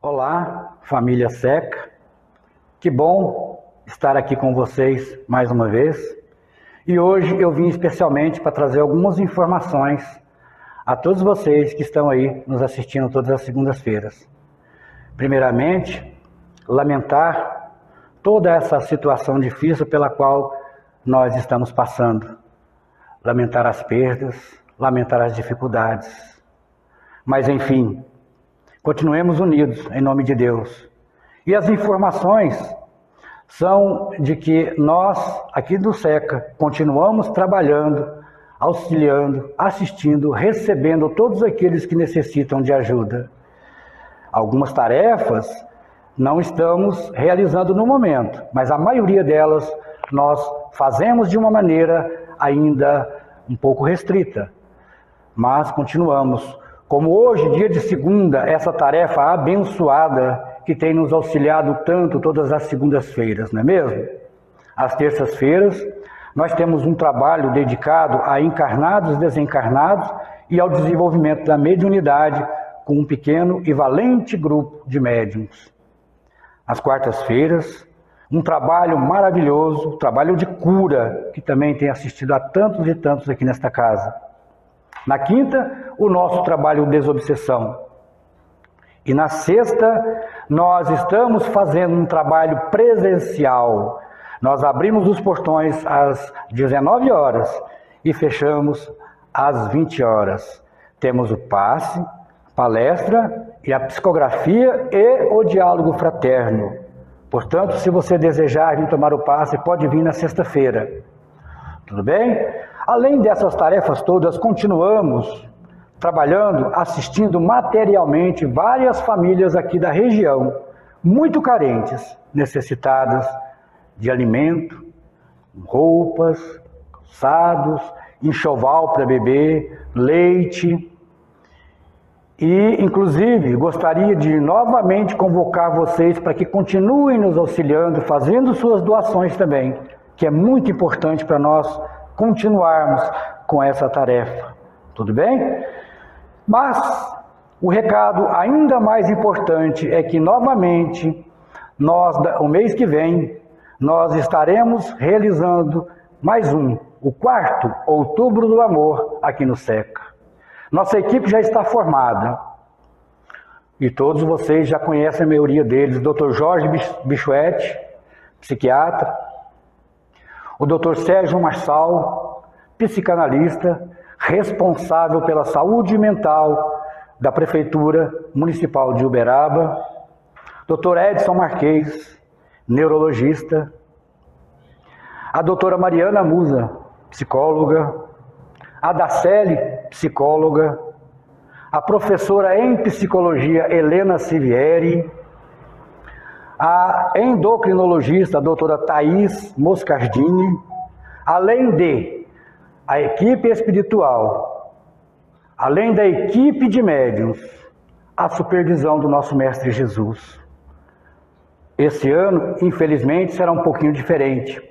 Olá, família Seca. Que bom estar aqui com vocês mais uma vez. E hoje eu vim especialmente para trazer algumas informações a todos vocês que estão aí nos assistindo todas as segundas-feiras. Primeiramente, lamentar toda essa situação difícil pela qual nós estamos passando. Lamentar as perdas, lamentar as dificuldades. Mas enfim, continuemos unidos em nome de Deus. E as informações são de que nós, aqui do SECA, continuamos trabalhando, auxiliando, assistindo, recebendo todos aqueles que necessitam de ajuda. Algumas tarefas não estamos realizando no momento, mas a maioria delas nós fazemos de uma maneira ainda um pouco restrita. Mas continuamos. Como hoje, dia de segunda, essa tarefa abençoada que tem nos auxiliado tanto todas as segundas-feiras, não é mesmo? Às terças-feiras, nós temos um trabalho dedicado a encarnados e desencarnados e ao desenvolvimento da mediunidade com um pequeno e valente grupo de médiuns. Às quartas-feiras, um trabalho maravilhoso, trabalho de cura, que também tem assistido a tantos e tantos aqui nesta casa. Na quinta, o nosso trabalho de desobsessão. E na sexta, nós estamos fazendo um trabalho presencial. Nós abrimos os portões às 19 horas e fechamos às 20 horas. Temos o passe, palestra e a psicografia e o diálogo fraterno. Portanto, se você desejar vir tomar o passe, pode vir na sexta-feira. Tudo bem? Além dessas tarefas todas, continuamos trabalhando, assistindo materialmente várias famílias aqui da região, muito carentes, necessitadas de alimento, roupas, calçados, enxoval para beber, leite. E, inclusive, gostaria de novamente convocar vocês para que continuem nos auxiliando, fazendo suas doações também, que é muito importante para nós continuarmos com essa tarefa. Tudo bem? Mas o recado ainda mais importante é que, novamente, o mês que vem, nós estaremos realizando mais o quarto Outubro do Amor aqui no SECA. Nossa equipe já está formada e todos vocês já conhecem a maioria deles. Dr. Jorge Bichuete, psiquiatra. O Dr. Sérgio Marçal, psicanalista, responsável pela saúde mental da Prefeitura Municipal de Uberaba. Dr. Edson Marques, neurologista. A doutora Mariana Musa, psicóloga. A Dacele, psicóloga. A professora em psicologia Helena Sivieri. A endocrinologista, a doutora Thaís Moscardini, além de a equipe espiritual, além da equipe de médiuns, a supervisão do nosso Mestre Jesus. Esse ano, infelizmente, será um pouquinho diferente.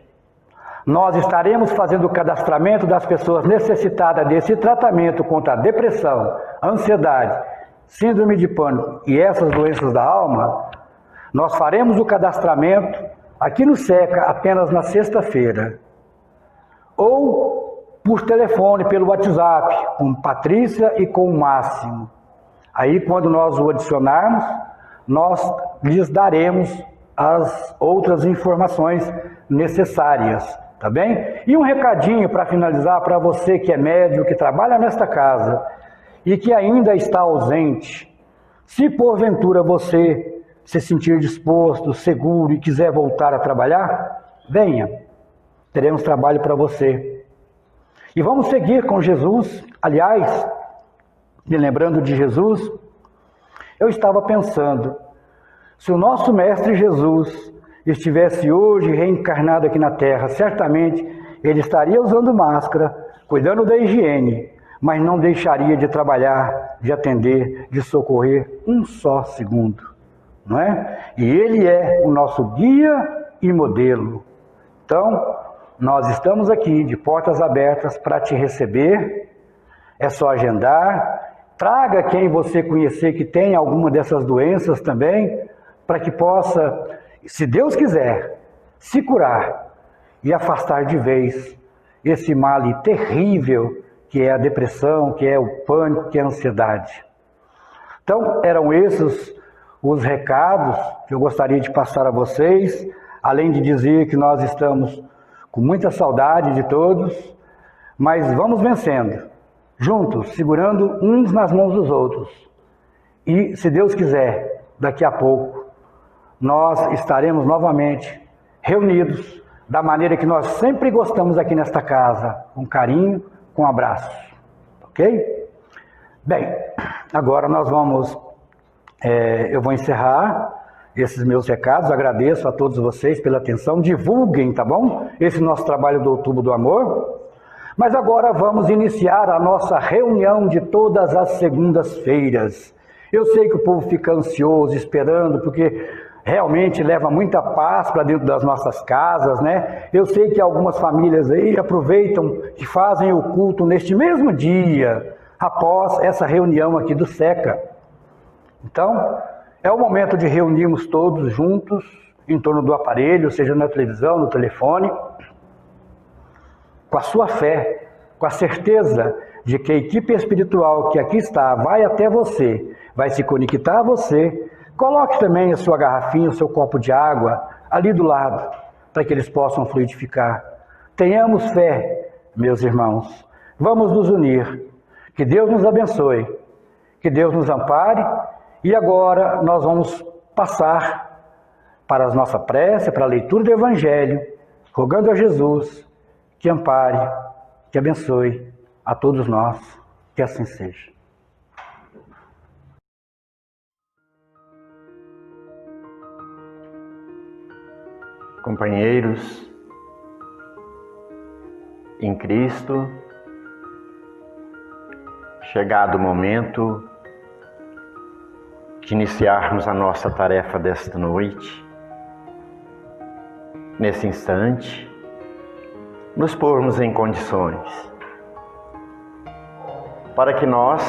Nós estaremos fazendo o cadastramento das pessoas necessitadas desse tratamento contra a depressão, ansiedade, síndrome de pânico e essas doenças da alma. Nós faremos o cadastramento aqui no SECA apenas na sexta-feira. Ou por telefone, pelo WhatsApp, com Patrícia e com o Máximo. Aí, quando nós o adicionarmos, nós lhes daremos as outras informações necessárias, tá bem? E um recadinho para finalizar para você que é médium, que trabalha nesta casa e que ainda está ausente. Se porventura você se sentir disposto, seguro e quiser voltar a trabalhar, venha. Teremos trabalho para você. E vamos seguir com Jesus. Aliás, me lembrando de Jesus, eu estava pensando, se o nosso Mestre Jesus estivesse hoje reencarnado aqui na Terra, certamente ele estaria usando máscara, cuidando da higiene, mas não deixaria de trabalhar, de atender, de socorrer um só segundo. Não é? E ele é o nosso guia e modelo. Então, nós estamos aqui de portas abertas para te receber. É só agendar Traga quem você conhecer que tem alguma dessas doenças também, para que possa, se Deus quiser, se curar e afastar de vez esse mal terrível que é a depressão, que é o pânico, que é a ansiedade. Então, eram esses os recados que eu gostaria de passar a vocês, além de dizer que nós estamos com muita saudade de todos, mas vamos vencendo, juntos, segurando uns nas mãos dos outros. E, se Deus quiser, daqui a pouco, nós estaremos novamente reunidos da maneira que nós sempre gostamos aqui nesta casa, com carinho, com abraços, ok? Bem, agora nós vamos, eu vou encerrar esses meus recados, agradeço a todos vocês pela atenção, divulguem, tá bom? Esse nosso trabalho do Outubro do Amor. Mas agora vamos iniciar a nossa reunião de todas as segundas-feiras. Eu sei que o povo fica ansioso, esperando, porque realmente leva muita paz para dentro das nossas casas, né? Eu sei que algumas famílias aí aproveitam e fazem o culto neste mesmo dia, após essa reunião aqui do SECA. Então, é o momento de reunirmos todos juntos, em torno do aparelho, seja na televisão, no telefone, com a sua fé, com a certeza de que a equipe espiritual que aqui está vai até você, vai se conectar a você. Coloque também a sua garrafinha, o seu copo de água ali do lado, para que eles possam fluidificar. Tenhamos fé, meus irmãos. Vamos nos unir. Que Deus nos abençoe. Que Deus nos ampare. E agora nós vamos passar para a nossa prece, para a leitura do Evangelho, rogando a Jesus que ampare, que abençoe a todos nós. Que assim seja. Companheiros em Cristo, chegado o momento de iniciarmos a nossa tarefa desta noite, nesse instante, nos pormos em condições para que nós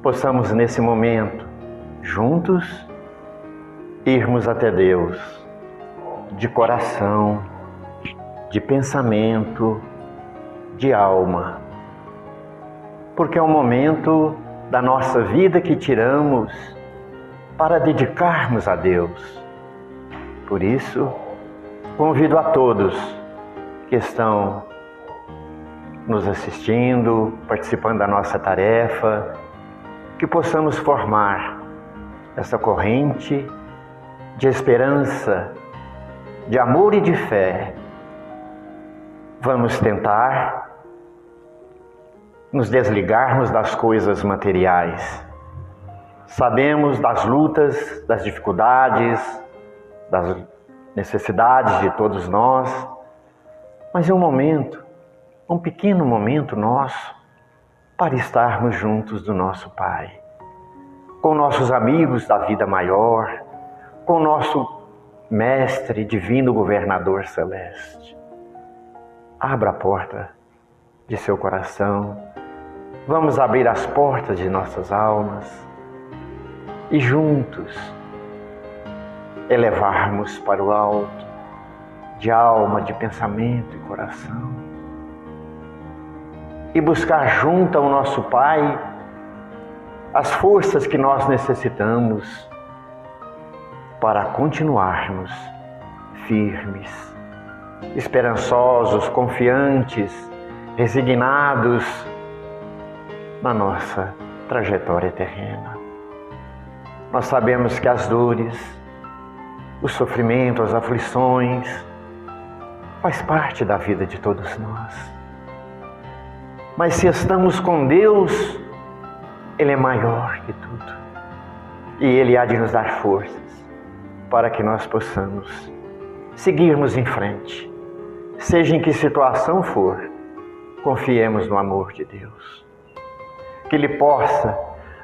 possamos nesse momento, juntos, irmos até Deus, de coração, de pensamento, de alma. Porque é um momento da nossa vida que tiramos para dedicarmos a Deus. Por isso, convido a todos que estão nos assistindo, participando da nossa tarefa, que possamos formar essa corrente de esperança, de amor e de fé. Vamos tentar nos desligarmos das coisas materiais. Sabemos das lutas, das dificuldades, das necessidades de todos nós, mas é um momento, um pequeno momento nosso, para estarmos juntos do nosso Pai, com nossos amigos da vida maior, com nosso Mestre, Divino Governador Celeste. Abra a porta de seu coração, vamos abrir as portas de nossas almas e juntos elevarmos para o alto, de alma, de pensamento e coração, e buscar junto ao nosso Pai as forças que nós necessitamos para continuarmos firmes, esperançosos, confiantes, resignados na nossa trajetória terrena. Nós sabemos que as dores, o sofrimento, as aflições, faz parte da vida de todos nós. Mas se estamos com Deus, Ele é maior que tudo. E Ele há de nos dar forças para que nós possamos seguirmos em frente. Seja em que situação for, confiemos no amor de Deus. Que Ele possa,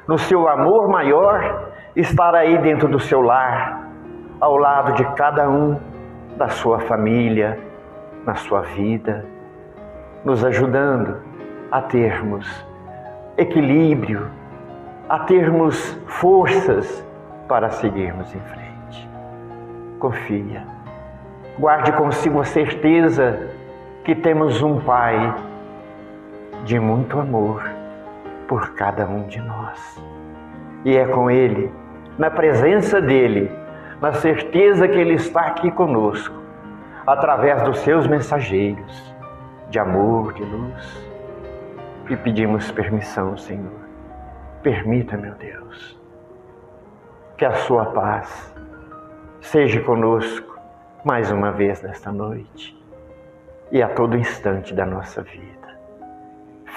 no seu amor maior, estar aí dentro do seu lar, ao lado de cada um da sua família, na sua vida, nos ajudando a termos equilíbrio, a termos forças para seguirmos em frente. Confia. Guarde consigo a certeza que temos um Pai de muito amor por cada um de nós. E é com Ele, na presença dEle, na certeza que Ele está aqui conosco, através dos seus mensageiros de amor, de luz, que pedimos permissão, Senhor. Permita, meu Deus, que a sua paz seja conosco mais uma vez nesta noite e a todo instante da nossa vida.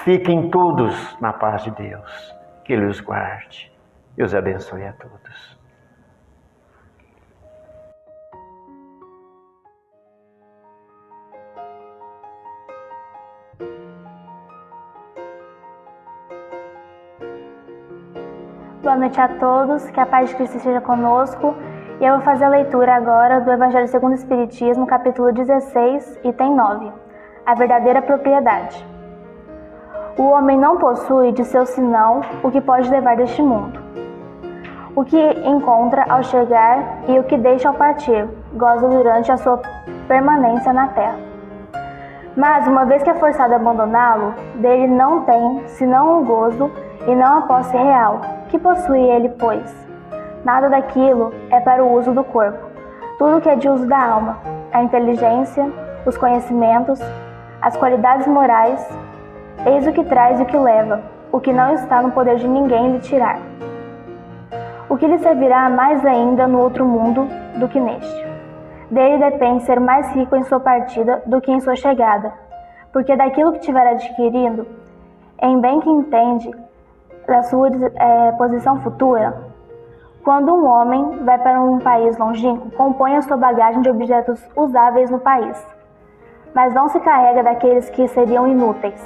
Fiquem todos na paz de Deus, que Ele os guarde e os abençoe a todos. Boa noite a todos, que a paz de Cristo esteja conosco. E eu vou fazer a leitura agora do Evangelho segundo o Espiritismo, capítulo 16, item 9. A verdadeira propriedade. O homem não possui de seu senão o que pode levar deste mundo. O que encontra ao chegar e o que deixa ao partir, goza durante a sua permanência na terra. Mas, uma vez que é forçado a abandoná-lo, dele não tem senão um gozo e não a posse real, que possui ele, pois. Nada daquilo é para o uso do corpo. Tudo que é de uso da alma, a inteligência, os conhecimentos, as qualidades morais, eis o que traz e o que leva, o que não está no poder de ninguém lhe tirar. O que lhe servirá mais ainda no outro mundo do que neste. Dele depende ser mais rico em sua partida do que em sua chegada, porque daquilo que tiver adquirindo, em bem que entende, da sua posição futura, quando um homem vai para um país longínquo, compõe a sua bagagem de objetos usáveis no país, mas não se carrega daqueles que seriam inúteis.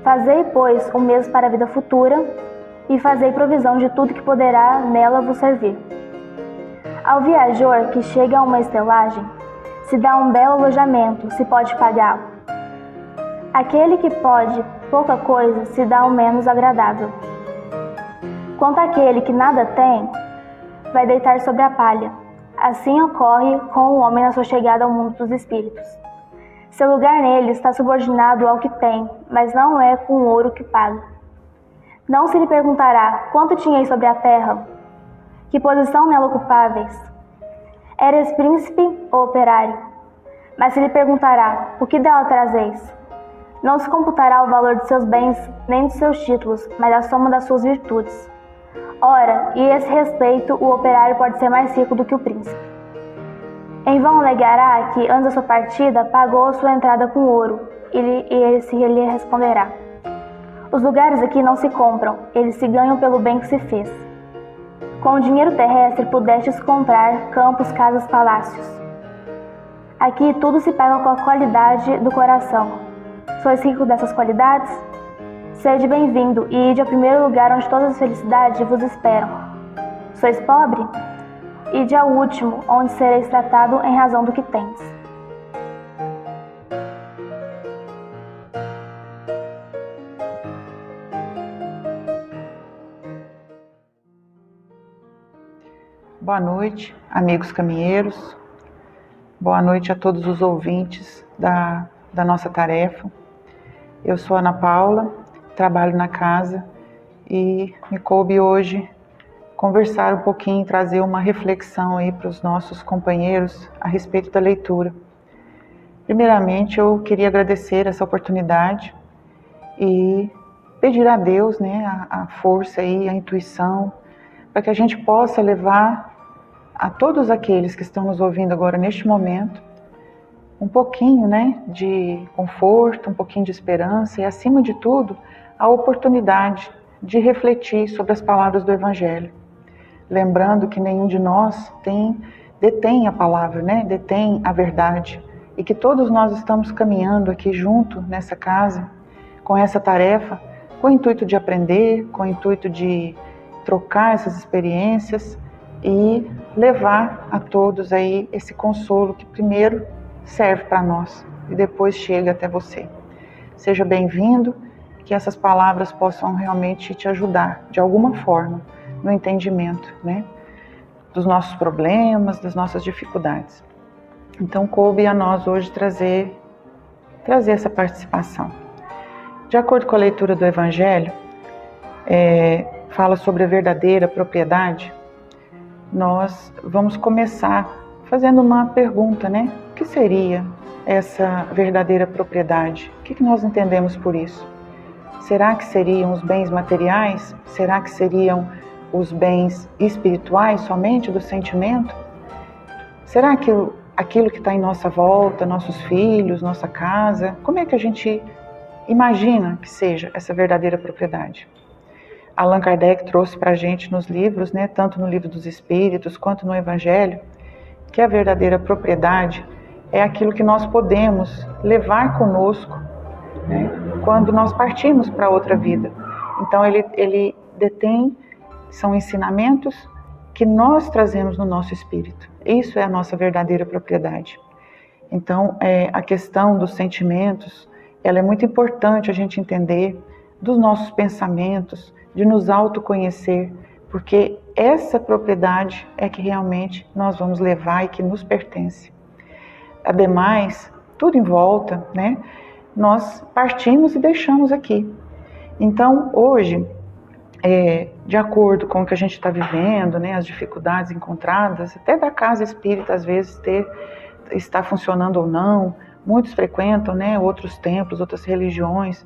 Fazei, pois, o mesmo para a vida futura, e fazei provisão de tudo que poderá nela vos servir. Ao viajor que chega a uma estelagem, se dá um belo alojamento, se pode pagá-lo. Aquele que pode pouca coisa, se dá o menos agradável. Quanto àquele que nada tem, vai deitar sobre a palha. Assim ocorre com o homem na sua chegada ao mundo dos espíritos. Seu lugar nele está subordinado ao que tem, mas não é com o ouro que paga. Não se lhe perguntará quanto tinhais sobre a terra, que posição nela ocupáveis. Eres príncipe ou operário? Mas se lhe perguntará o que dela trazeis. Não se computará o valor de seus bens nem de seus títulos, mas a soma das suas virtudes. Ora, e a esse respeito, o operário pode ser mais rico do que o príncipe. Em vão alegará que, antes da sua partida, pagou a sua entrada com ouro, e ele se lhe responderá: os lugares aqui não se compram, eles se ganham pelo bem que se fez. Com o dinheiro terrestre pudestes comprar campos, casas, palácios. Aqui tudo se paga com a qualidade do coração. Sois rico dessas qualidades? Sede bem-vindo e ide ao primeiro lugar onde todas as felicidades vos esperam. Sois pobre? Ide ao último, onde sereis tratado em razão do que tens. Boa noite, amigos caminheiros. Boa noite a todos os ouvintes da nossa tarefa. Eu sou Ana Paula, trabalho na casa e me coube hoje conversar um pouquinho, trazer uma reflexão aí para os nossos companheiros a respeito da leitura. Primeiramente, eu queria agradecer essa oportunidade e pedir a Deus, a força e a intuição para que a gente possa levar a todos aqueles que estão nos ouvindo agora neste momento um pouquinho, de conforto, um pouquinho de esperança e, acima de tudo, a oportunidade de refletir sobre as palavras do Evangelho. Lembrando que nenhum de nós detém a palavra, detém a verdade, e que todos nós estamos caminhando aqui junto nessa casa com essa tarefa, com o intuito de aprender, com o intuito de trocar essas experiências e levar a todos aí esse consolo que primeiro serve para nós e depois chega até você. Seja bem-vindo, que essas palavras possam realmente te ajudar, de alguma forma, no entendimento, né, dos nossos problemas, das nossas dificuldades. Então, coube a nós hoje trazer essa participação. De acordo com a leitura do Evangelho, fala sobre a verdadeira propriedade. Nós vamos começar fazendo uma pergunta, né? O que seria essa verdadeira propriedade? O que nós entendemos por isso? Será que seriam os bens materiais? Será que seriam os bens espirituais somente do sentimento? Será que aquilo que está em nossa volta, nossos filhos, nossa casa, como é que a gente imagina que seja essa verdadeira propriedade? Allan Kardec trouxe para a gente nos livros, né, tanto no Livro dos Espíritos quanto no Evangelho, que a verdadeira propriedade é aquilo que nós podemos levar conosco, né, quando nós partimos para outra vida. Então ele detém, são ensinamentos que nós trazemos no nosso espírito. Isso é a nossa verdadeira propriedade. Então, a questão dos sentimentos, ela é muito importante a gente entender, dos nossos pensamentos, de nos autoconhecer, porque essa propriedade é que realmente nós vamos levar e que nos pertence. Ademais, tudo em volta, né, nós partimos e deixamos aqui. Então, hoje, de acordo com o que a gente está vivendo, né, as dificuldades encontradas, até da casa espírita, às vezes, está funcionando ou não, muitos frequentam, né, outros templos, outras religiões,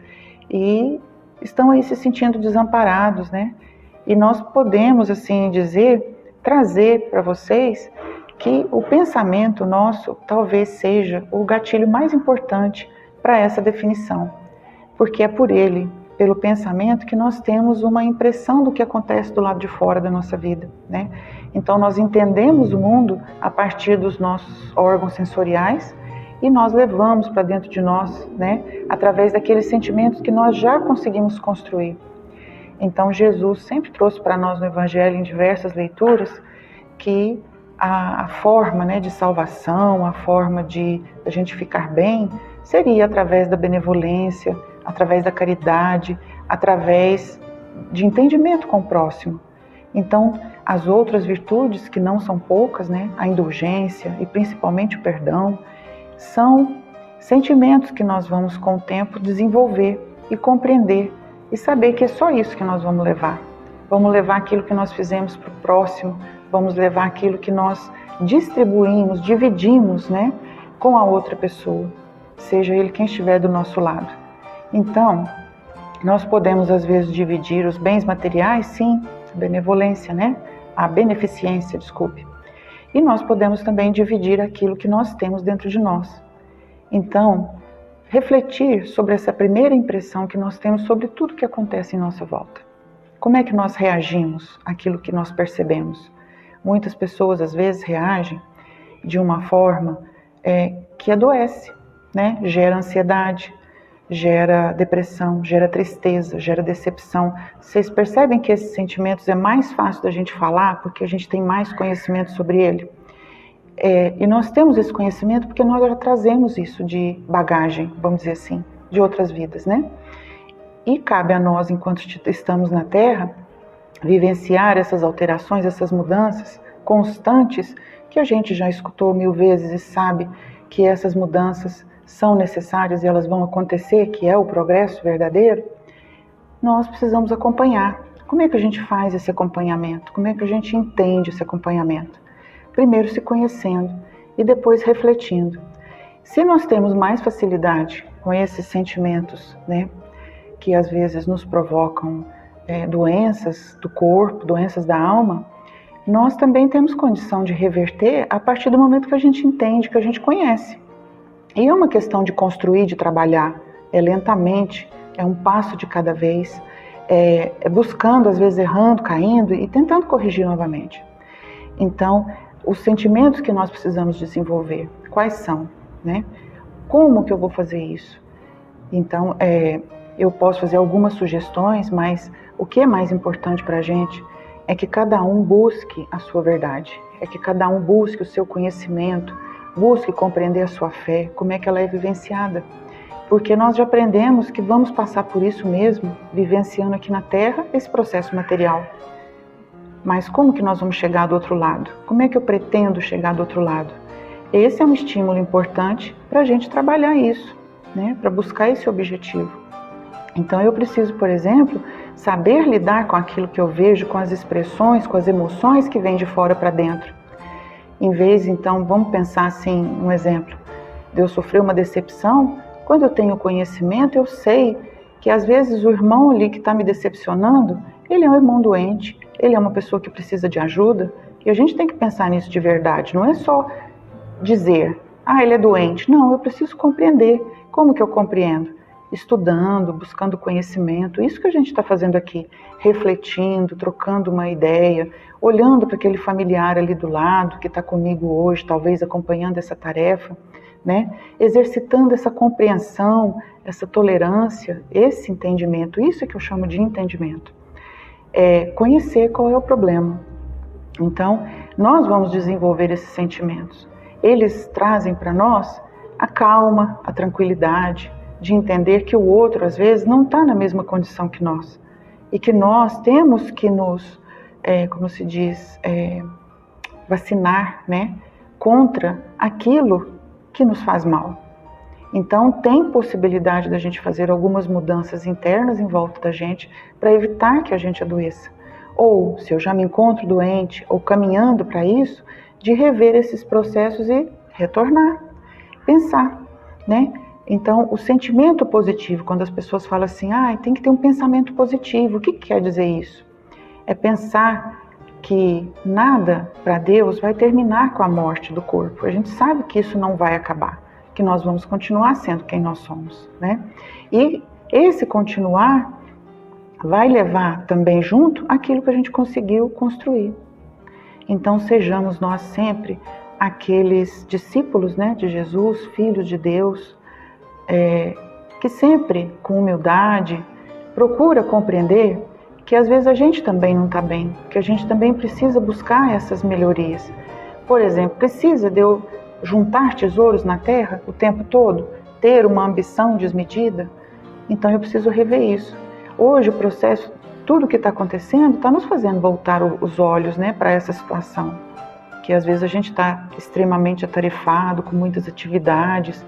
e estão aí se sentindo desamparados, né? E nós podemos, assim dizer, trazer para vocês que o pensamento nosso talvez seja o gatilho mais importante para essa definição, porque é por ele, pelo pensamento, que nós temos uma impressão do que acontece do lado de fora da nossa vida, né? Então nós entendemos o mundo a partir dos nossos órgãos sensoriais e nós levamos para dentro de nós, né, através daqueles sentimentos que nós já conseguimos construir. Então Jesus sempre trouxe para nós no Evangelho, em diversas leituras, que a forma, né, de salvação, a forma de a gente ficar bem, seria através da benevolência, através da caridade, através de entendimento com o próximo. Então, as outras virtudes, que não são poucas, né, a indulgência e principalmente o perdão, são sentimentos que nós vamos com o tempo desenvolver e compreender e saber que é só isso que nós vamos levar. Vamos levar aquilo que nós fizemos para o próximo, vamos levar aquilo que nós distribuímos, dividimos, né, com a outra pessoa, seja ele quem estiver do nosso lado. Então, nós podemos às vezes dividir os bens materiais, sim, a benevolência, né, a beneficência, desculpe. E nós podemos também dividir aquilo que nós temos dentro de nós. Então, refletir sobre essa primeira impressão que nós temos sobre tudo que acontece em nossa volta. Como é que nós reagimos àquilo que nós percebemos? Muitas pessoas, às vezes, reagem de uma forma que adoece, né? Gera ansiedade, gera depressão, gera tristeza, gera decepção. Vocês percebem que esses sentimentos é mais fácil da gente falar porque a gente tem mais conhecimento sobre ele? E nós temos esse conhecimento porque nós já trazemos isso de bagagem, vamos dizer assim, de outras vidas, né? E cabe a nós, enquanto estamos na Terra, vivenciar essas alterações, essas mudanças constantes que a gente já escutou 1000 vezes e sabe que essas mudanças são necessárias e elas vão acontecer, que é o progresso verdadeiro. Nós precisamos acompanhar. Como é que a gente faz esse acompanhamento? Como é que a gente entende esse acompanhamento? Primeiro se conhecendo e depois refletindo. Se nós temos mais facilidade com esses sentimentos, né, que às vezes nos provocam doenças do corpo, doenças da alma, nós também temos condição de reverter a partir do momento que a gente entende, que a gente conhece. E é uma questão de construir, de trabalhar, lentamente, é um passo de cada vez, buscando, às vezes errando, caindo e tentando corrigir novamente. Então, os sentimentos que nós precisamos desenvolver, quais são, né? Como que eu vou fazer isso? Então, eu posso fazer algumas sugestões, mas o que é mais importante para a gente é que cada um busque a sua verdade, é que cada um busque o seu conhecimento, busque compreender a sua fé, como é que ela é vivenciada. porque nós já aprendemos que vamos passar por isso mesmo, vivenciando aqui na Terra esse processo material. Mas como que nós vamos chegar do outro lado? Como é que eu pretendo chegar do outro lado? Esse é um estímulo importante para a gente trabalhar isso, né? Para buscar esse objetivo. Então eu preciso, por exemplo, saber lidar com aquilo que eu vejo, com as expressões, com as emoções que vêm de fora para dentro. Em vez, então, vamos pensar assim, um exemplo, de eu sofrer uma decepção. Quando eu tenho conhecimento, eu sei que às vezes o irmão ali que está me decepcionando, ele é um irmão doente, ele é uma pessoa que precisa de ajuda, e a gente tem que pensar nisso de verdade, não é só dizer, ele é doente. Não, eu preciso compreender. Como que eu compreendo? Estudando, buscando conhecimento, isso que a gente está fazendo aqui, refletindo, trocando uma ideia, olhando para aquele familiar ali do lado, que está comigo hoje, talvez acompanhando essa tarefa, né? Exercitando essa compreensão, essa tolerância, esse entendimento, isso é que eu chamo de entendimento. É conhecer qual é o problema. Então, nós vamos desenvolver esses sentimentos. Eles trazem para nós a calma, a tranquilidade, de entender que o outro, às vezes, não está na mesma condição que nós. E que nós temos que nos, como se diz, vacinar, né, contra aquilo que nos faz mal. Então, tem possibilidade da gente fazer algumas mudanças internas em volta da gente para evitar que a gente adoeça. Ou, se eu já me encontro doente ou caminhando para isso, de rever esses processos e retornar, pensar, né? Então, o sentimento positivo, quando as pessoas falam assim, tem que ter um pensamento positivo, o que quer dizer isso? É pensar que nada para Deus vai terminar com a morte do corpo. A gente sabe que isso não vai acabar, que nós vamos continuar sendo quem nós somos, né? E esse continuar vai levar também junto aquilo que a gente conseguiu construir. Então, sejamos nós sempre aqueles discípulos, né, de Jesus, filhos de Deus, que sempre, com humildade, procura compreender que às vezes a gente também não está bem, que a gente também precisa buscar essas melhorias. Por exemplo, precisa de eu juntar tesouros na terra o tempo todo, ter uma ambição desmedida? Então eu preciso rever isso. Hoje o processo, tudo que está acontecendo, está nos fazendo voltar os olhos, né, para essa situação, que às vezes a gente está extremamente atarefado, com muitas atividades,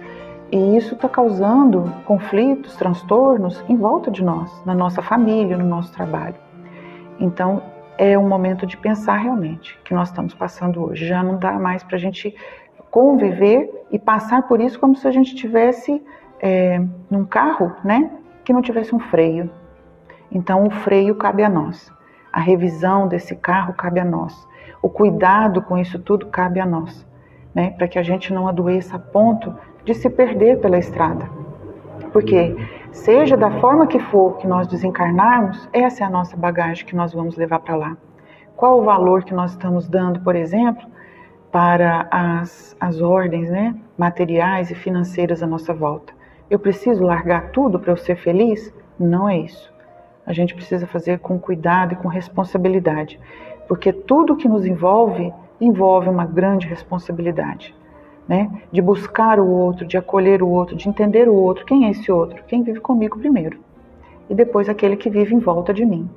e isso está causando conflitos, transtornos em volta de nós, na nossa família, no nosso trabalho. Então, é um momento de pensar realmente que nós estamos passando hoje. Já não dá mais para a gente conviver e passar por isso como se a gente estivesse num carro, né, que não tivesse um freio. Então, o freio cabe a nós. A revisão desse carro cabe a nós. O cuidado com isso tudo cabe a nós, né, para que a gente não adoeça a ponto de se perder pela estrada. Porque, seja da forma que for que nós desencarnarmos, essa é a nossa bagagem que nós vamos levar para lá. Qual o valor que nós estamos dando, por exemplo, para as ordens, né, materiais e financeiras à nossa volta? Eu preciso largar tudo para eu ser feliz? Não é isso. A gente precisa fazer com cuidado e com responsabilidade, porque tudo que nos envolve uma grande responsabilidade, né? De buscar o outro, de acolher o outro, de entender o outro. Quem é esse outro? Quem vive comigo primeiro, e depois aquele que vive em volta de mim.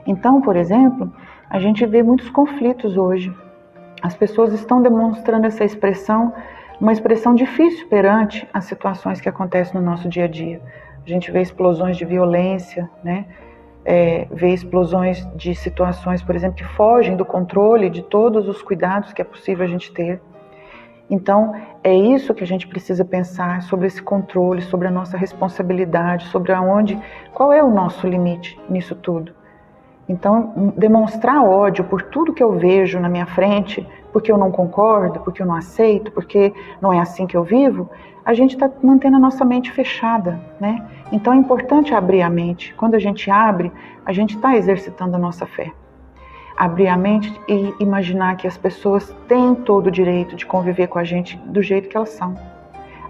Então, por exemplo, a gente vê muitos conflitos hoje. As pessoas estão demonstrando essa expressão, uma expressão difícil perante as situações que acontecem no nosso dia a dia. A gente vê explosões de violência, né? Vê explosões de situações, por exemplo, que fogem do controle de todos os cuidados que é possível a gente ter. Então, é isso que a gente precisa pensar, sobre esse controle, sobre a nossa responsabilidade, sobre qual é o nosso limite nisso tudo. Então, demonstrar ódio por tudo que eu vejo na minha frente, porque eu não concordo, porque eu não aceito, porque não é assim que eu vivo, a gente está mantendo a nossa mente fechada, né? Então é importante abrir a mente. Quando a gente abre, a gente está exercitando a nossa fé. Abrir a mente e imaginar que as pessoas têm todo o direito de conviver com a gente do jeito que elas são.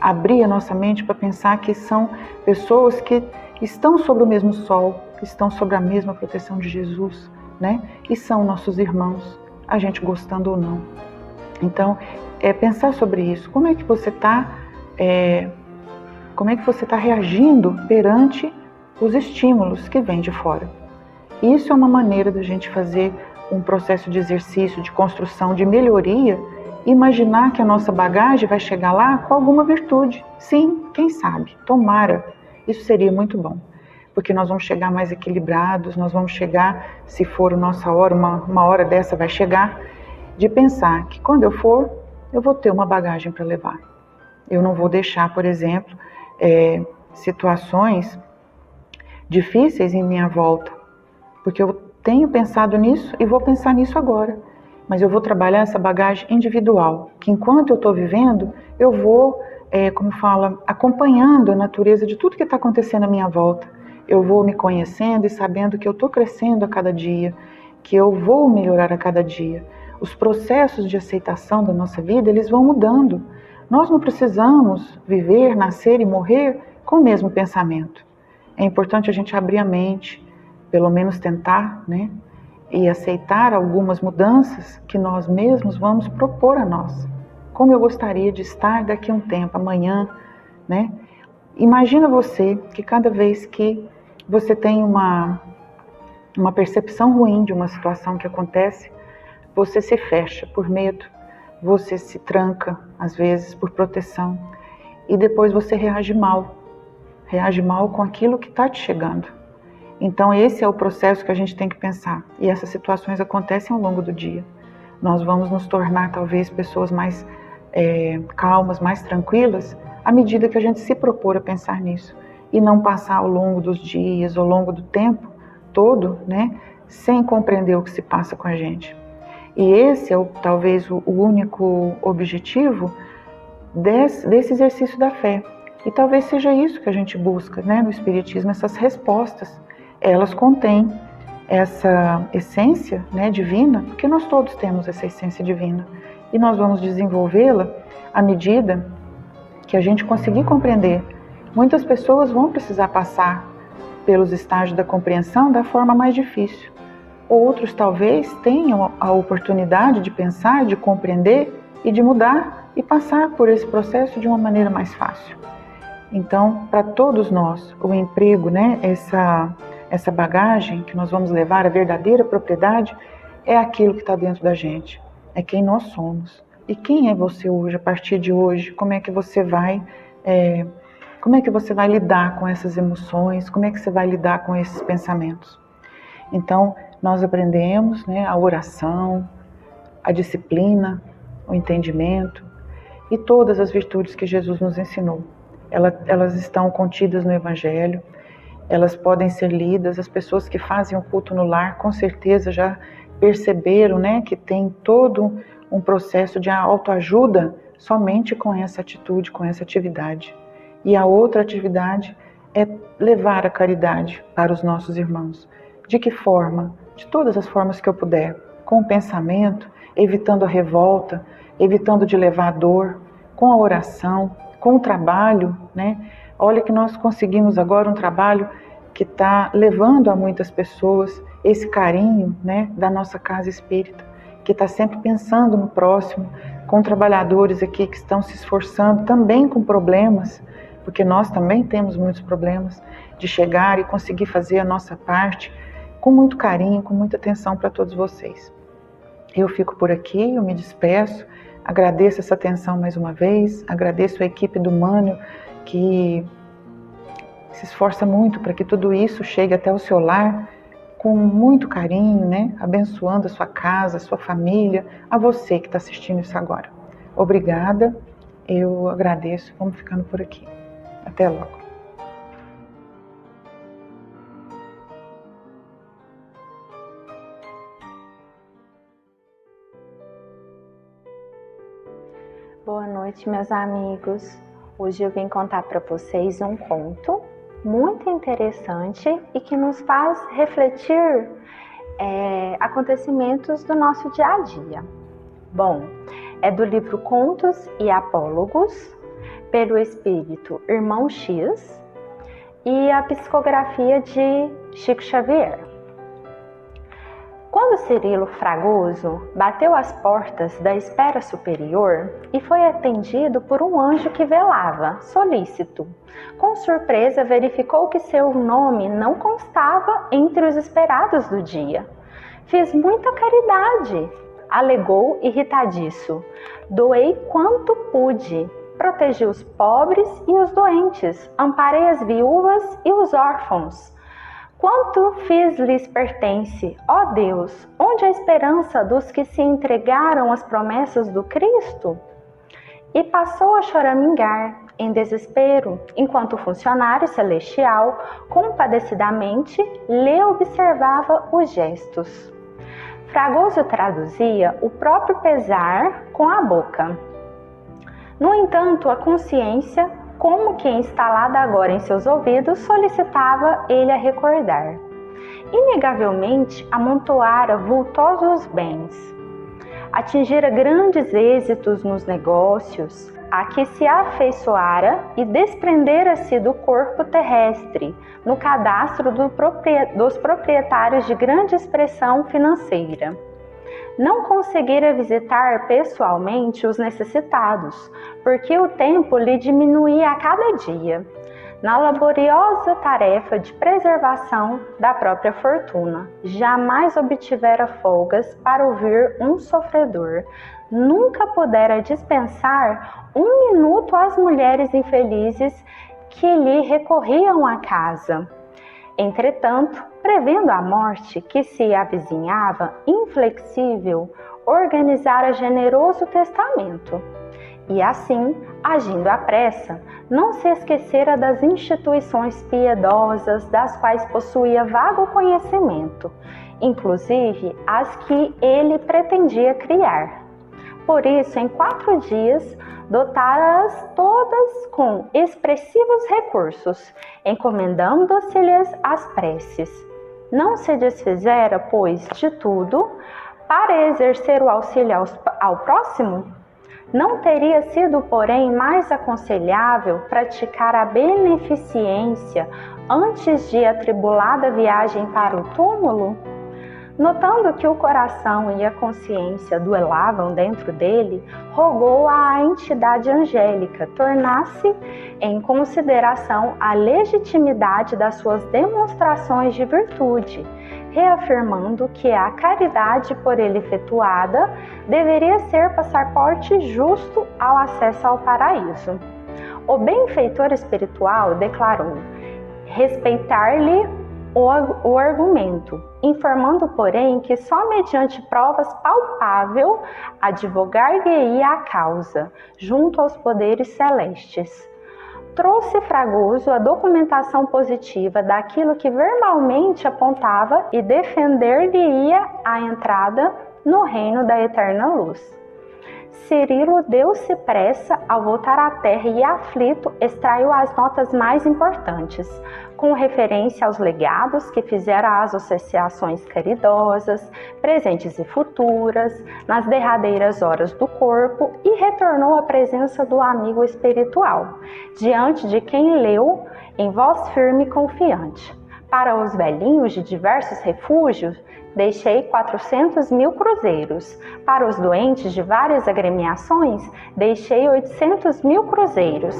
Abrir a nossa mente para pensar que são pessoas que estão sobre o mesmo sol, que estão sobre a mesma proteção de Jesus, né? E são nossos irmãos, a gente gostando ou não. Então, pensar sobre isso. Como é que você está Como é que você está reagindo perante os estímulos que vêm de fora? Isso é uma maneira da gente fazer um processo de exercício, de construção, de melhoria, imaginar que a nossa bagagem vai chegar lá com alguma virtude. Sim, quem sabe, tomara, isso seria muito bom, porque nós vamos chegar mais equilibrados, nós vamos chegar, se for a nossa hora, uma hora dessa vai chegar, de pensar que quando eu for, eu vou ter uma bagagem para levar. Eu não vou deixar, por exemplo, situações difíceis em minha volta, porque eu tenho pensado nisso e vou pensar nisso agora. Mas eu vou trabalhar essa bagagem individual, que enquanto eu estou vivendo, eu vou, acompanhando a natureza de tudo que está acontecendo à minha volta. Eu vou me conhecendo e sabendo que eu estou crescendo a cada dia, que eu vou melhorar a cada dia. Os processos de aceitação da nossa vida, eles vão mudando. Nós não precisamos viver, nascer e morrer com o mesmo pensamento. É importante a gente abrir a mente, pelo menos tentar, né? E aceitar algumas mudanças que nós mesmos vamos propor a nós. Como eu gostaria de estar daqui a um tempo, amanhã, né? Imagina você que cada vez que você tem uma percepção ruim de uma situação que acontece, você se fecha por medo, você se tranca, às vezes, por proteção, e depois você reage mal com aquilo que está te chegando. Então esse é o processo que a gente tem que pensar, e essas situações acontecem ao longo do dia. Nós vamos nos tornar talvez pessoas mais calmas, mais tranquilas, à medida que a gente se propor a pensar nisso, e não passar ao longo dos dias, ao longo do tempo todo, né, sem compreender o que se passa com a gente. E esse é talvez o único objetivo desse exercício da fé. E talvez seja isso que a gente busca, né, no Espiritismo, essas respostas. Elas contêm essa essência, né, divina, porque nós todos temos essa essência divina. E nós vamos desenvolvê-la à medida que a gente conseguir compreender. Muitas pessoas vão precisar passar pelos estágios da compreensão da forma mais difícil. Outros talvez tenham a oportunidade de pensar, de compreender e de mudar e passar por esse processo de uma maneira mais fácil. Então, para todos nós, o emprego, né, essa bagagem que nós vamos levar, a verdadeira propriedade, é aquilo que está dentro da gente, é quem nós somos. E quem é você hoje, a partir de hoje? Como é que você vai lidar com essas emoções? Como é que você vai lidar com esses pensamentos? Então, nós aprendemos, né, a oração, a disciplina, o entendimento e todas as virtudes que Jesus nos ensinou. Elas estão contidas no Evangelho, elas podem ser lidas. As pessoas que fazem o culto no lar, com certeza já perceberam, né, que tem todo um processo de autoajuda somente com essa atitude, com essa atividade. E a outra atividade é levar a caridade para os nossos irmãos. De que forma? De todas as formas que eu puder. Com o pensamento, evitando a revolta, evitando de levar a dor, com a oração, com o trabalho, né? Olha que nós conseguimos agora um trabalho que está levando a muitas pessoas esse carinho, né, da nossa casa espírita, que está sempre pensando no próximo, com trabalhadores aqui que estão se esforçando também com problemas, porque nós também temos muitos problemas, de chegar e conseguir fazer a nossa parte com muito carinho, com muita atenção para todos vocês. Eu fico por aqui, eu me despeço, agradeço essa atenção mais uma vez, agradeço a equipe do Mânio que se esforça muito para que tudo isso chegue até o seu lar com muito carinho, né? Abençoando a sua casa, a sua família, a você que está assistindo isso agora. Obrigada, eu agradeço, vamos ficando por aqui. Até logo. Boa noite, meus amigos. Hoje eu vim contar para vocês um conto muito interessante e que nos faz refletir acontecimentos do nosso dia a dia. Bom, é do livro Contos e Apólogos, pelo espírito Irmão X, e a psicografia de Chico Xavier. Quando Cirilo Fragoso bateu às portas da esfera superior e foi atendido por um anjo que velava, solícito, com surpresa verificou que seu nome não constava entre os esperados do dia. Fiz muita caridade, alegou irritadiço. Doei quanto pude, protegi os pobres e os doentes, amparei as viúvas e os órfãos. Quanto fiz lhes pertence, ó Deus, onde a esperança dos que se entregaram às promessas do Cristo? E passou a choramingar, em desespero, enquanto o funcionário celestial, compadecidamente, lhe observava os gestos. Fragoso traduzia o próprio pesar com a boca. No entanto, a consciência, como que instalada agora em seus ouvidos, solicitava ele a recordar. Inegavelmente, amontoara vultosos bens. Atingira grandes êxitos nos negócios, a que se afeiçoara e desprendera-se do corpo terrestre, no cadastro dos proprietários de grande expressão financeira. Não conseguira visitar pessoalmente os necessitados, porque o tempo lhe diminuía a cada dia, na laboriosa tarefa de preservação da própria fortuna. Jamais obtivera folgas para ouvir um sofredor, nunca pudera dispensar um minuto às mulheres infelizes que lhe recorriam à casa. Entretanto, prevendo a morte que se avizinhava, inflexível, organizara generoso testamento. E assim, agindo à pressa, não se esquecera das instituições piedosas das quais possuía vago conhecimento, inclusive as que ele pretendia criar. Por isso, em 4 dias, dotara-as todas com expressivos recursos, encomendando-se-lhes as preces. Não se desfizera, pois, de tudo para exercer o auxílio ao próximo? Não teria sido, porém, mais aconselhável praticar a beneficência antes de atribulada viagem para o túmulo? Notando que o coração e a consciência duelavam dentro dele, rogou à entidade angélica tornasse em consideração a legitimidade das suas demonstrações de virtude, reafirmando que a caridade por ele efetuada deveria ser passaporte justo ao acesso ao paraíso. O benfeitor espiritual declarou respeitar-lhe o argumento, informando, porém, que só mediante provas palpáveis advogar-lhe-ia a causa, junto aos poderes celestes. Trouxe Fragoso a documentação positiva daquilo que verbalmente apontava e defender-lhe-ia a entrada no reino da eterna luz. Cirilo deu-se pressa ao voltar à terra e, aflito, extraiu as notas mais importantes, com referência aos legados que fizera às associações caridosas, presentes e futuras, nas derradeiras horas do corpo, e retornou à presença do amigo espiritual, diante de quem leu em voz firme e confiante. Para os velhinhos de diversos refúgios, deixei 400.000 cruzeiros. Para os doentes de várias agremiações, deixei 800.000 cruzeiros.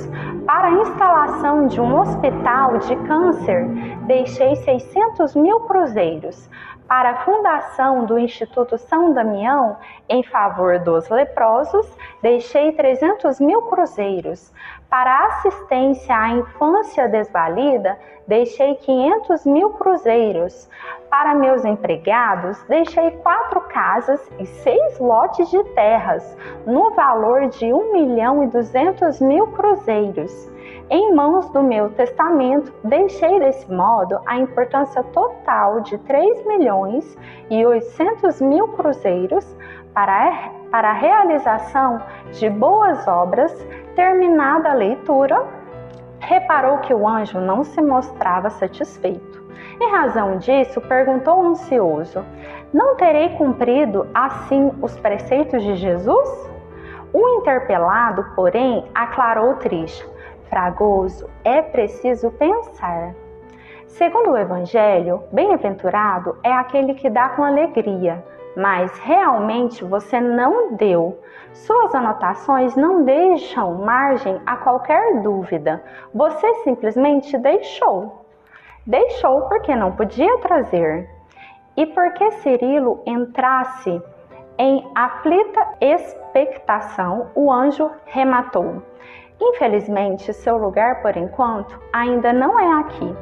Para a instalação de um hospital de câncer, deixei 600.000 cruzeiros. Para a fundação do Instituto São Damião, em favor dos leprosos, deixei 300.000 cruzeiros. Para a assistência à infância desvalida, deixei 500.000 cruzeiros. Para meus empregados, deixei 4 casas e 6 lotes de terras, no valor de 1.200.000 cruzeiros. Em mãos do meu testamento, deixei desse modo a importância total de 3.800.000 cruzeiros para a realização de boas obras. Terminada a leitura, reparou que o anjo não se mostrava satisfeito. Em razão disso, perguntou ansioso: não terei cumprido assim os preceitos de Jesus? O interpelado, porém, aclarou triste: Fragoso, é preciso pensar. Segundo o Evangelho, bem-aventurado é aquele que dá com alegria, mas realmente você não deu. Suas anotações não deixam margem a qualquer dúvida. Você simplesmente deixou. Deixou porque não podia trazer. E porque Cirilo entrasse em aflita expectação, o anjo rematou: infelizmente, seu lugar, por enquanto, ainda não é aqui.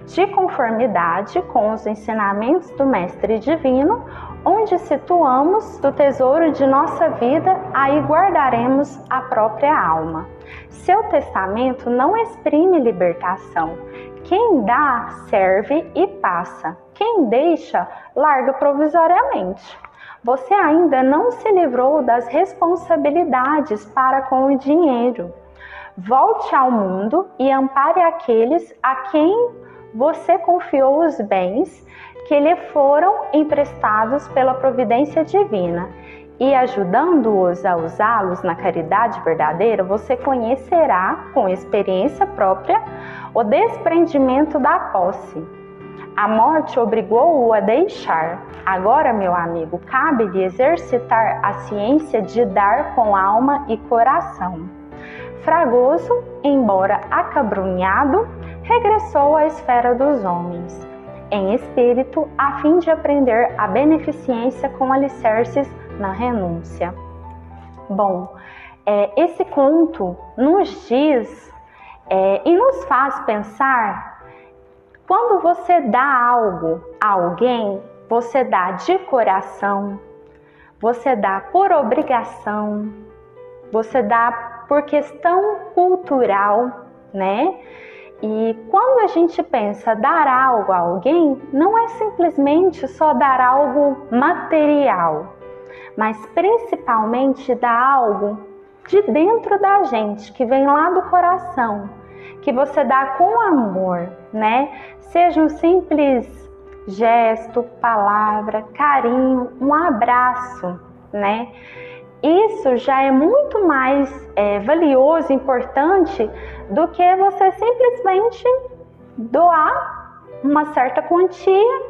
De conformidade com os ensinamentos do Mestre Divino, onde situamos do tesouro de nossa vida, aí guardaremos a própria alma. Seu testamento não exprime libertação. Quem dá, serve e passa. Quem deixa, larga provisoriamente. Você ainda não se livrou das responsabilidades para com o dinheiro. Volte ao mundo e ampare aqueles a quem você confiou os bens que lhe foram emprestados pela providência divina, e ajudando-os a usá-los na caridade verdadeira, você conhecerá com experiência própria o desprendimento da posse. A morte obrigou-o a deixar. Agora, meu amigo, cabe-lhe exercitar a ciência de dar com alma e coração. Fragoso, embora acabrunhado, regressou à esfera dos homens, em espírito, a fim de aprender a beneficência com alicerces na renúncia. Bom, esse conto nos diz e nos faz pensar: quando você dá algo a alguém, você dá de coração, você dá por obrigação, você dá por questão cultural, né? E quando a gente pensa dar algo a alguém, não é simplesmente só dar algo material, mas principalmente dar algo de dentro da gente, que vem lá do coração, que você dá com amor, né? Seja um simples gesto, palavra, carinho, um abraço, né? Isso já é muito mais valioso, importante, do que você simplesmente doar uma certa quantia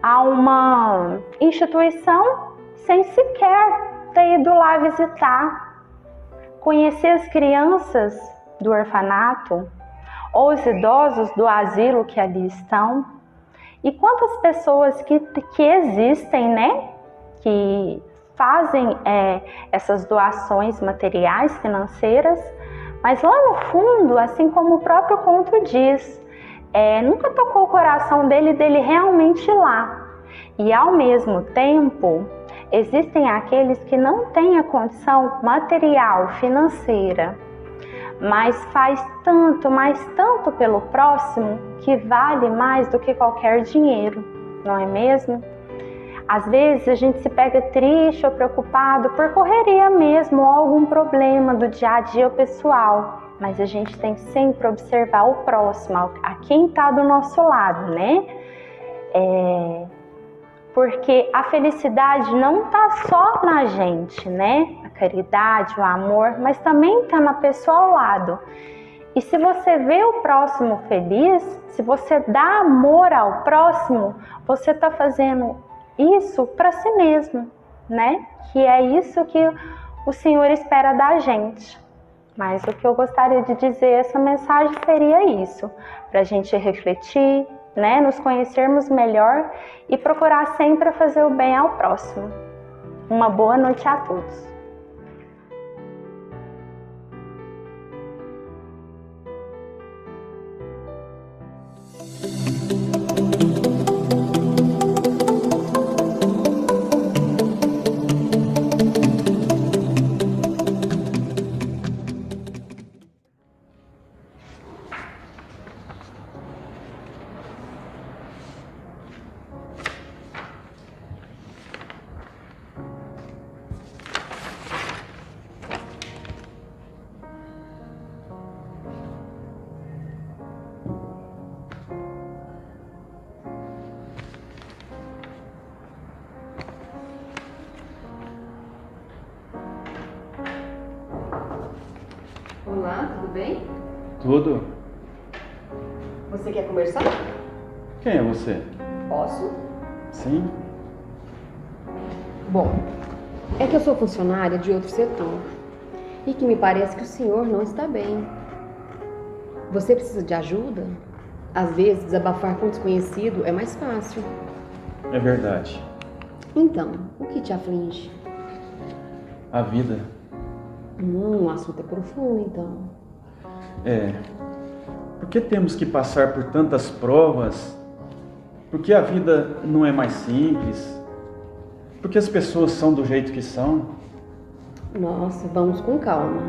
a uma instituição sem sequer ter ido lá visitar, conhecer as crianças do orfanato ou os idosos do asilo que ali estão. E quantas pessoas que existem, né, que fazem essas doações materiais, financeiras, mas lá no fundo, assim como o próprio conto diz, nunca tocou o coração dele realmente ir lá. E ao mesmo tempo, existem aqueles que não têm a condição material, financeira, mas faz tanto, mas tanto pelo próximo, que vale mais do que qualquer dinheiro, não é mesmo? Às vezes a gente se pega triste ou preocupado por correria mesmo, ou algum problema do dia a dia pessoal, mas a gente tem que sempre observar o próximo, a quem está do nosso lado, né? Porque a felicidade não está só na gente, né? A caridade, o amor, mas também está na pessoa ao lado. E se você vê o próximo feliz, se você dá amor ao próximo, você está fazendo isso para si mesmo, né? Que é isso que o Senhor espera da gente. Mas o que eu gostaria de dizer, essa mensagem seria isso, para a gente refletir, né? Nos conhecermos melhor e procurar sempre fazer o bem ao próximo. Uma boa noite a todos. Olá, tudo bem? Tudo? Você quer conversar? Quem é você? Posso? Sim? Bom, é que eu sou funcionária de outro setor e que me parece que o senhor não está bem. Você precisa de ajuda? Às vezes, desabafar com um desconhecido é mais fácil. É verdade. Então, o que te aflige? A vida O assunto é profundo, então. é... Por que temos que passar por tantas provas? Por que a vida não é mais simples? Por que as pessoas são do jeito que são? Nossa, vamos com calma.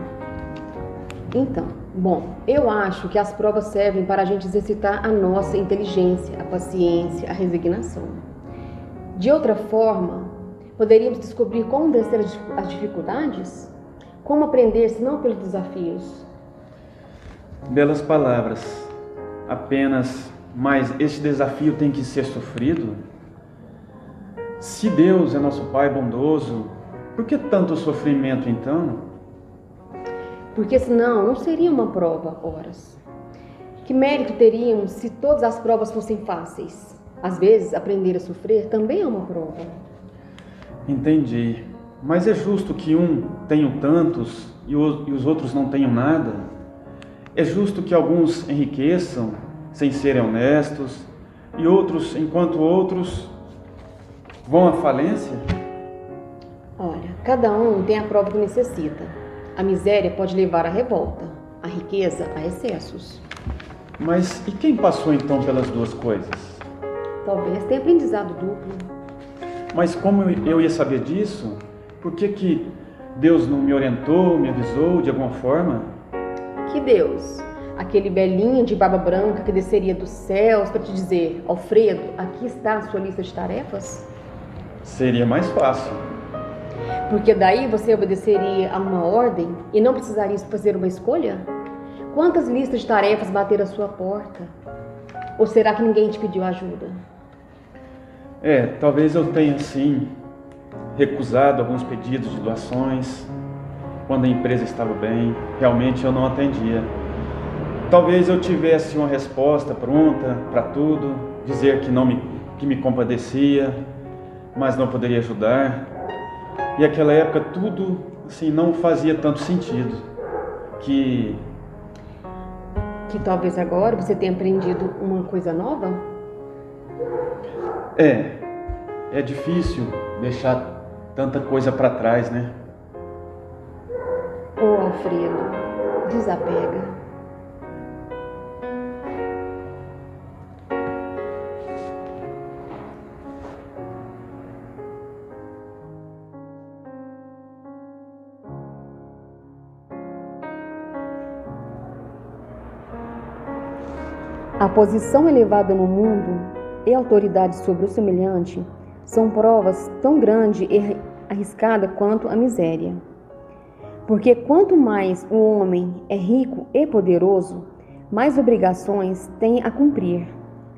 Então, bom, eu acho que as provas servem para a gente exercitar a nossa inteligência, a paciência, a resignação. De outra forma, poderíamos descobrir como vencer as dificuldades? Como aprender se não pelos desafios? Belas palavras. Apenas, mas este desafio tem que ser sofrido? Se Deus é nosso Pai bondoso, por que tanto sofrimento então? Porque senão não seria uma prova, horas. Que mérito teríamos se todas as provas fossem fáceis? Às vezes, aprender a sofrer também é uma prova. Entendi. Mas é justo que um tenha tantos e os outros não tenham nada? É justo que alguns enriqueçam sem serem honestos e outros, enquanto outros vão à falência? Olha, cada um tem a prova que necessita. A miséria pode levar à revolta, a riqueza a excessos. Mas e quem passou então pelas duas coisas? Talvez tenha aprendizado duplo. Mas como eu ia saber disso? Por que Deus não me orientou, me avisou de alguma forma? Que Deus? Aquele velhinho de barba branca que desceria dos céus para te dizer: Alfredo, aqui está a sua lista de tarefas? Seria mais fácil. Porque daí você obedeceria a uma ordem e não precisaria fazer uma escolha? Quantas listas de tarefas bateram à sua porta? Ou será que ninguém te pediu ajuda? Talvez eu tenha sim recusado alguns pedidos de doações. Quando a empresa estava bem, realmente eu não atendia. Talvez eu tivesse uma resposta pronta para tudo, dizer que me compadecia, mas não poderia ajudar. E naquela época tudo assim não fazia tanto sentido. Que talvez agora você tenha aprendido uma coisa nova? É difícil deixar tanta coisa para trás, né? Ô, Alfredo, desapega. A posição elevada no mundo e a autoridade sobre o semelhante são provas tão grande e arriscada quanto a miséria. Porque quanto mais o homem é rico e poderoso, mais obrigações tem a cumprir.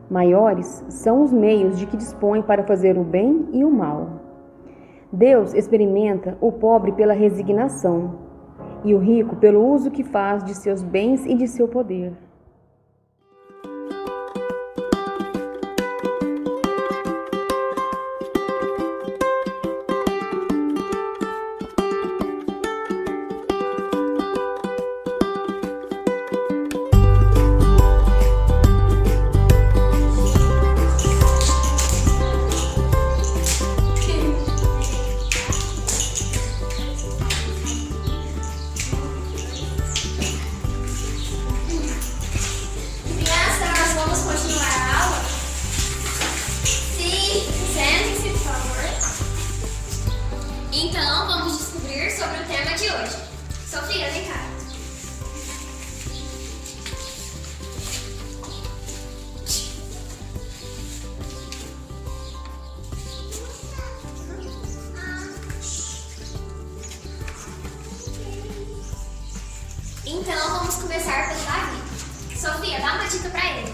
Maiores são os meios de que dispõe para fazer o bem e o mal. Deus experimenta o pobre pela resignação e o rico pelo uso que faz de seus bens e de seu poder. Então, vamos descobrir sobre o tema de hoje. Sofia, vem cá. Então, vamos começar pelo Davi. Sofia, dá uma dica pra ele.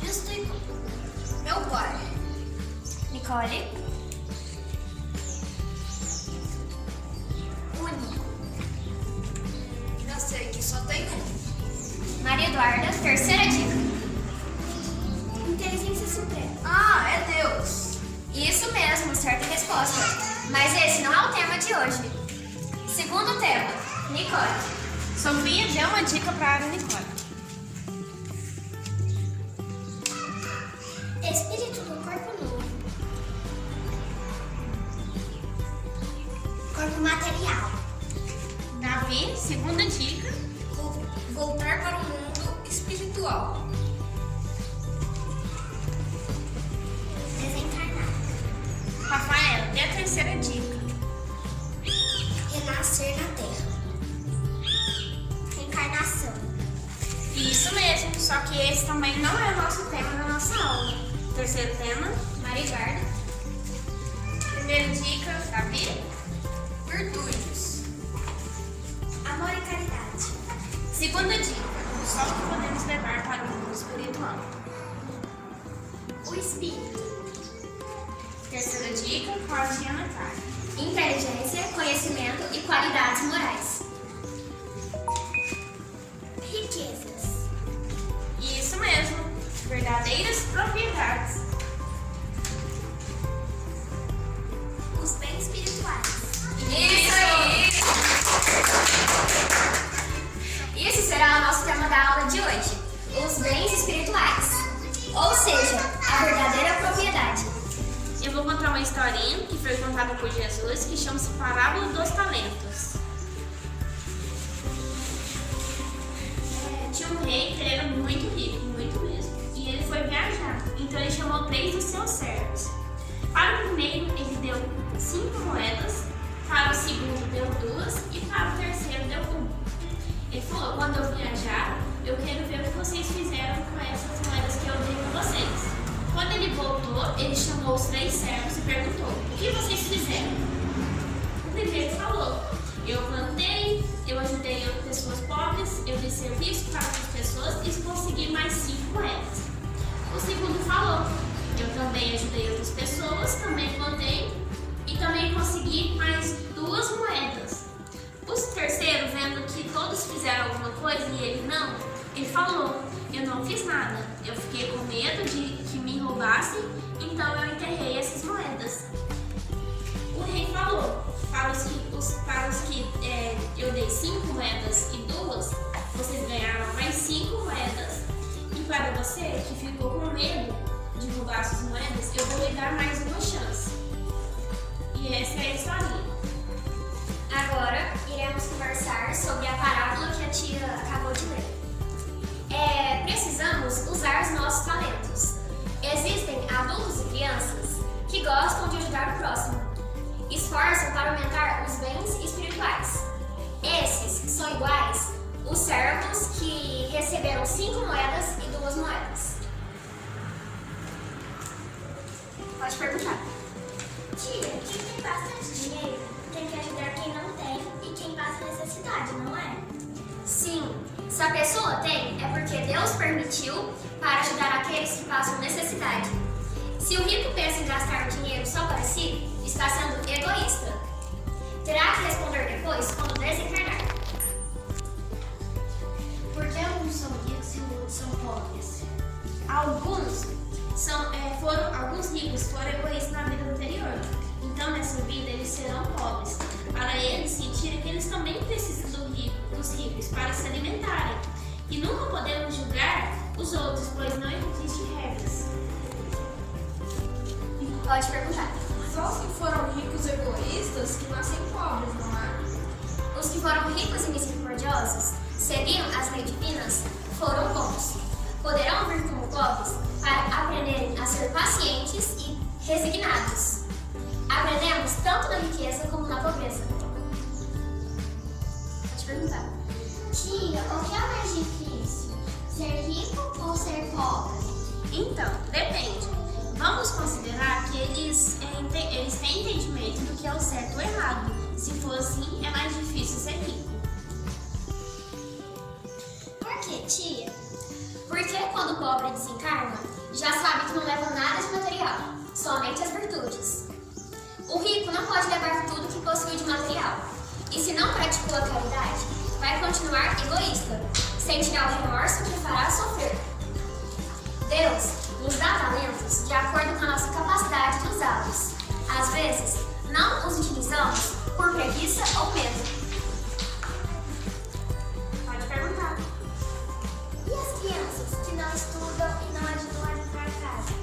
Justo meu pai. Nicole. Só tem um. Maria Eduarda, terceira dica. Inteligência suprema. Ah, é Deus. Isso mesmo, certa resposta. Mas esse não é o tema de hoje. Segundo tema, Nicole. Sofia, dê uma dica para a Nicole. Espírito do corpo nu. Corpo material. Davi, segunda dica. Voltar para o mundo espiritual. Desencarnar. Rafael, dê a terceira dica. Renascer na Terra. Reencarnação. Isso mesmo, só que esse também não é o nosso tema da nossa aula. Terceiro tema, Marigarda. primeira dica, Davi. Virtudes. Amor e caridade. Segunda dica, o sol que podemos levar para o mundo espiritual. O espírito. Terceira dica, pode anotar. Inteligência, conhecimento e qualidades morais. Riquezas. Isso mesmo, verdadeiras propriedades. Os bens espirituais. Isso aí! Esse será o nosso tema da aula de hoje. Os bens espirituais. Ou seja, a verdadeira propriedade. Eu vou contar uma historinha que foi contada por Jesus que chama-se Parábola dos Talentos. Tinha um rei que ele era muito rico, muito mesmo, e ele foi viajar. Então ele chamou 3 dos seus servos. Para o primeiro ele deu 5 moedas, para o segundo deu 2 e para o terceiro deu 1. Ele falou: quando eu viajar, eu quero ver o que vocês fizeram com essas moedas que eu dei para vocês. Quando ele voltou, ele chamou os 3 servos e perguntou: o que vocês fizeram? O primeiro falou: eu plantei, eu ajudei pessoas pobres, eu dei serviço para outras pessoas e consegui mais 5 moedas. O segundo falou: eu também ajudei outras pessoas, também plantei e também consegui mais 2 moedas. O terceiro, vendo que todos fizeram alguma coisa e ele não, ele falou: eu não fiz nada, eu fiquei com medo de que me roubassem, então eu enterrei essas moedas. O rei falou: para os que eu dei 5 moedas e 2, vocês ganharam mais 5 moedas. E para você que ficou com medo de roubar essas moedas, eu vou lhe dar mais uma chance. E essa é a historinha. Agora iremos conversar sobre a parábola que a tia acabou de ler. Precisamos usar os nossos talentos. Existem adultos e crianças que gostam de ajudar o próximo. Esforçam para aumentar os bens espirituais. Esses são iguais os servos que receberam 5 moedas e 2 moedas. Pode perguntar. Tia, quem tem bastante dinheiro tem que ajudar quem não tem e quem passa necessidade, não é? Sim, se a pessoa tem, é porque Deus permitiu para ajudar aqueles que passam necessidade. Se o rico pensa em gastar dinheiro só para si, está sendo egoísta. Terá que responder depois quando desencarnar. Por que alguns são ricos e outros são pobres? Alguns ricos foram egoístas na vida anterior. Então, nessa vida, eles serão pobres. Para eles sentirem que eles também precisam dos ricos para se alimentarem. E nunca podemos julgar os outros, pois não existem regras. Pode perguntar. Só os que foram ricos egoístas que nascem pobres, não é? Os que foram ricos e misericordiosos, seguiram as leis divinas, foram bons. Poderão vir como pobres para aprenderem a ser pacientes e resignados. Aprendemos tanto na riqueza como na pobreza. Pode perguntar. Tia, o que é mais difícil? Ser rico ou ser pobre? Então, depende. Vamos considerar que eles têm entendimento do que é o certo ou errado. Se for assim, é mais difícil ser rico. Por que, tia? Porque quando o pobre desencarna, já sabe que não leva nada de material, somente as virtudes. O rico não pode levar tudo que possui de material. E se não praticou a caridade, vai continuar egoísta, sentirá o remorso que fará sofrer. Deus nos dá talentos de acordo com a nossa capacidade de usá-los. Às vezes, não os utilizamos por preguiça ou medo. Pode perguntar. E as crianças que não estudam e não ajudam a limpar a casa?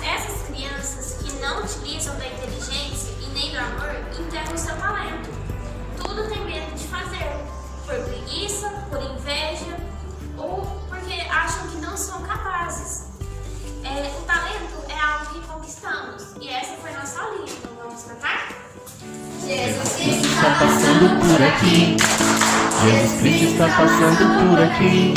Essas crianças que não utilizam da inteligência e nem do amor entregam o seu talento. Tudo tem medo de fazer, por preguiça, por inveja ou porque acham que não são capazes. O talento é algo que conquistamos e essa foi nossa aulinha, então vamos cantar? Jesus Cristo está passando por aqui. Jesus Cristo está passando por aqui.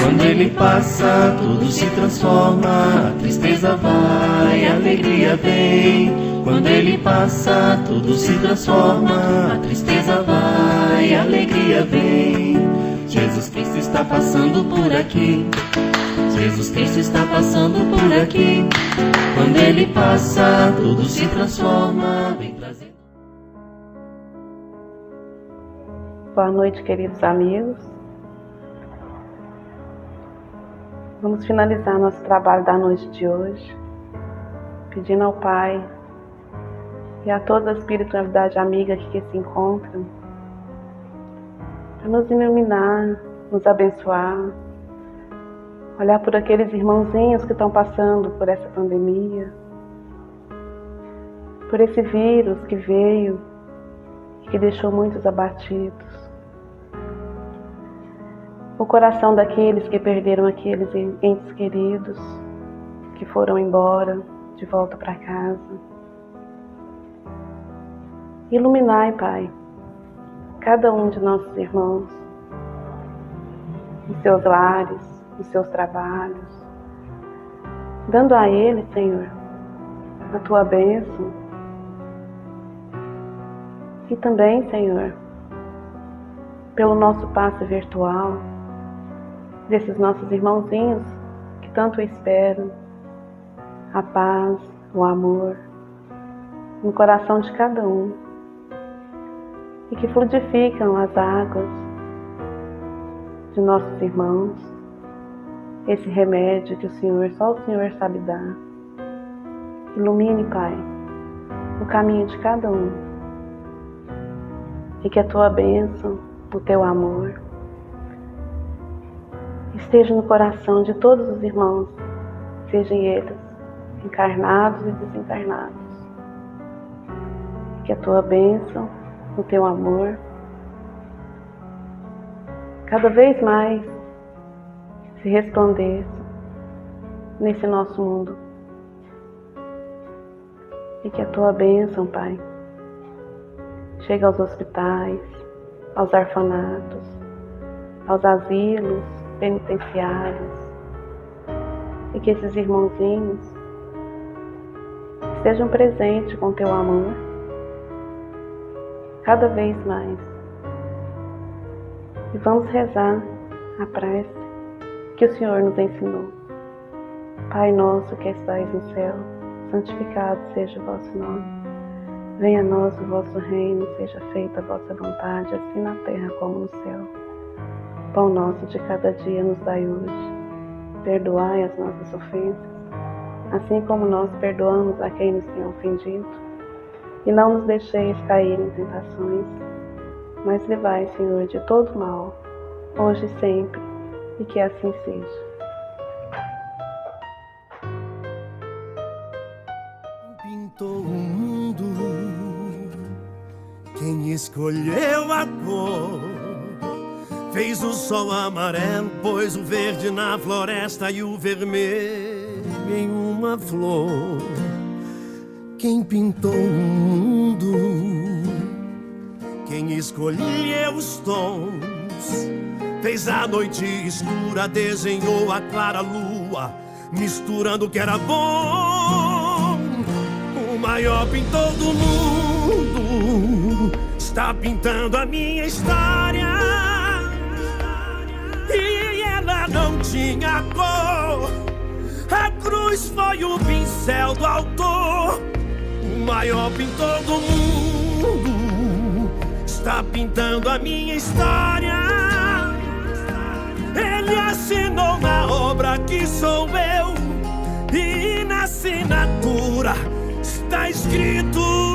Quando Ele passa, tudo se transforma. A tristeza vai, a alegria vem. Quando Ele passa, tudo se transforma. A tristeza vai, a alegria vem. Jesus Cristo está passando por aqui. Jesus Cristo está passando por aqui. Quando Ele passa, tudo se transforma. Vem trazer. Boa noite, queridos amigos. Vamos finalizar nosso trabalho da noite de hoje, pedindo ao Pai e a toda a espiritualidade amiga que se encontram para nos iluminar, nos abençoar, olhar por aqueles irmãozinhos que estão passando por essa pandemia, por esse vírus que veio e que deixou muitos abatidos. O coração daqueles que perderam aqueles entes queridos, que foram embora, de volta para casa. Iluminai, Pai, cada um de nossos irmãos, em seus lares, em seus trabalhos, dando a eles, Senhor, a Tua bênção. E também, Senhor, pelo nosso passe virtual, desses nossos irmãozinhos que tanto esperam, a paz, o amor, no coração de cada um, e que fluidificam as águas de nossos irmãos, esse remédio que só o Senhor sabe dar. Ilumine, Pai, o caminho de cada um, e que a Tua bênção, o Teu amor, esteja no coração de todos os irmãos, sejam eles encarnados e desencarnados. Que a Tua bênção, o Teu amor, cada vez mais se resplandeça nesse nosso mundo. E que a Tua bênção, Pai, chegue aos hospitais, aos orfanatos, aos asilos penitenciários, e que esses irmãozinhos estejam presentes com Teu amor cada vez mais. E vamos rezar a prece que o Senhor nos ensinou. Pai nosso que estais no céu, santificado seja o vosso nome. Venha a nós o vosso reino, seja feita a vossa vontade, assim na terra como no céu. Pão nosso de cada dia nos dai hoje. Perdoai as nossas ofensas, assim como nós perdoamos a quem nos tem ofendido. E não nos deixeis cair em tentações, mas levai, Senhor, de todo mal, hoje e sempre, e que assim seja. Pintou o mundo, quem escolheu a cor, fez o sol amarelo, pôs o verde na floresta e o vermelho em uma flor. Quem pintou o mundo, quem escolheu os tons, fez a noite escura, desenhou a clara lua, misturando o que era bom. O maior pintor do mundo está pintando a minha história. E ela não tinha cor, a cruz foi o pincel do autor. O maior pintor do mundo está pintando a minha história. Ele assinou na hora obra que sou eu, e na assinatura está escrito: